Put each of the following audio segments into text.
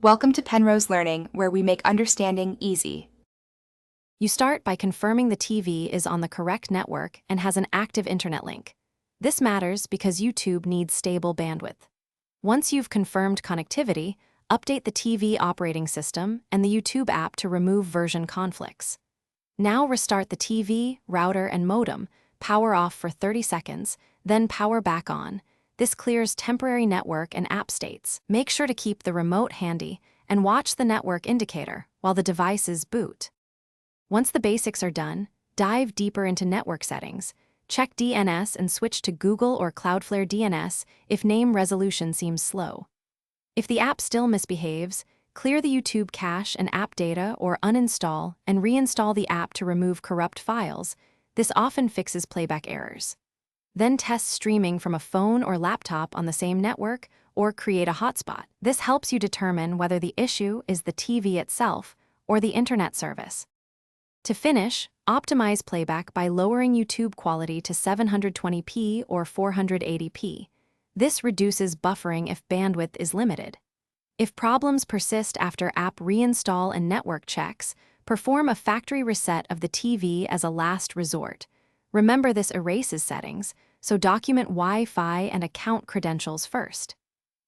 Welcome to Penrose Learning, where we make understanding easy. You start by confirming the TV is on the correct network and has an active internet link. This matters because YouTube needs stable bandwidth. Once you've confirmed connectivity, update the TV operating system and the YouTube app to remove version conflicts. Now restart the TV, router, and modem, power off for 30 seconds, then power back on. This clears temporary network and app states. Make sure to keep the remote handy and watch the network indicator while the devices boot. Once the basics are done, dive deeper into network settings. Check DNS and switch to Google or Cloudflare DNS if name resolution seems slow. If the app still misbehaves, clear the YouTube cache and app data or uninstall and reinstall the app to remove corrupt files. This often fixes playback errors. Then test streaming from a phone or laptop on the same network or create a hotspot. This helps you determine whether the issue is the TV itself or the internet service. To finish, optimize playback by lowering YouTube quality to 720p or 480p. This reduces buffering if bandwidth is limited. If problems persist after app reinstall and network checks, perform a factory reset of the TV as a last resort. Remember, this erases settings, so document Wi-Fi and account credentials first.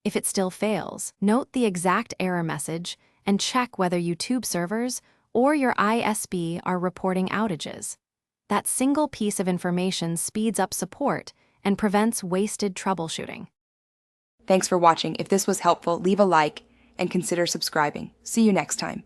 If it still fails, note the exact error message and check whether YouTube servers or your ISP are reporting outages. That single piece of information speeds up support and prevents wasted troubleshooting. Thanks for watching. If this was helpful, leave a like and consider subscribing. See you next time.